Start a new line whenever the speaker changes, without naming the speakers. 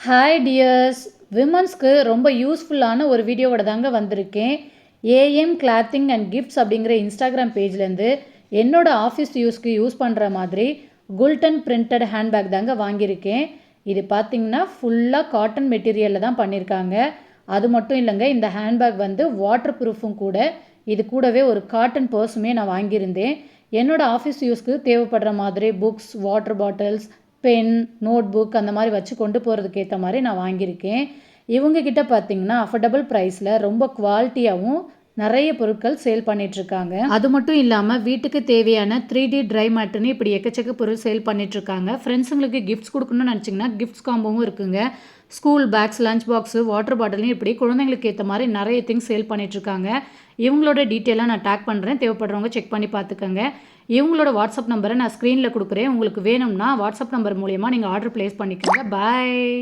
Hi tears, விமன்ஸ்க்கு ரொம்ப யூஸ்ஃபுல்லான ஒரு வீடியோவோட தாங்க வந்திருக்கேன். ஏஎம் கிளாத்திங் அண்ட் கிஃப்ட்ஸ் அப்படிங்கிற இன்ஸ்டாகிராம் பேஜ்லேருந்து என்னோட ஆஃபீஸ் யூஸ்க்கு யூஸ் பண்ணுற மாதிரி குல்டன் பிரிண்டட் ஹேண்ட்பேக் தாங்க வாங்கியிருக்கேன். இது பார்த்திங்கன்னா ஃபுல்லாக காட்டன் மெட்டீரியலில் தான் பண்ணியிருக்காங்க. அது மட்டும் இல்லைங்க, இந்த ஹேண்ட்பேக் வந்து வாட்டர் ப்ரூஃபும் கூட. இது கூடவே ஒரு காட்டன் பர்ஸுமே நான் வாங்கியிருந்தேன். என்னோட ஆஃபீஸ் யூஸ்க்கு தேவைப்படுற மாதிரி books, water bottles, pen, notebook அந்த மாதிரி வச்சு கொண்டு போகிறதுக்கு ஏற்ற மாதிரி நான் வாங்கியிருக்கேன். இவங்கக்கிட்ட பார்த்தீங்கன்னா அஃபோர்டபுள் ப்ரைஸில் ரொம்ப குவாலிட்டியாகவும் நிறைய பொருட்கள் சேல் பண்ணிகிட்ருக்காங்க. அது மட்டும் இல்லாமல் வீட்டுக்கு தேவையான 3D ட்ரை மேட்டுன்னு இப்படி எக்கச்சக்க பொருள் சேல் பண்ணிகிட்ருக்காங்க. ஃப்ரெண்ட்ஸுங்களுக்கு கிஃப்ட்ஸ் கொடுக்கணும்னு நினச்சிங்கன்னா கிஃப்ட்ஸ் காம்போவும் இருக்குங்க. School bags, lunch box, water பாட்டிலும் இப்படி குழந்தைங்களுக்கு ஏற்ற மாதிரி நிறைய திங்ஸ் சேல் பண்ணிகிட்ருக்காங்க. இவங்களோட டீட்டெயிலாக நான் டேக் பண்ணுறேன், தேவைப்படுறவங்க செக் பண்ணி பார்த்துக்கோங்க. இவங்களோட வாட்ஸ்அப் நம்பரை நான் ஸ்க்ரீனில் கொடுக்குறேன். உங்களுக்கு வேணும்னா வாட்ஸ்அப் நம்பர் மூலயமா நீங்கள் ஆர்டர் ப்ளேஸ் பண்ணிக்கோங்க. பாய்.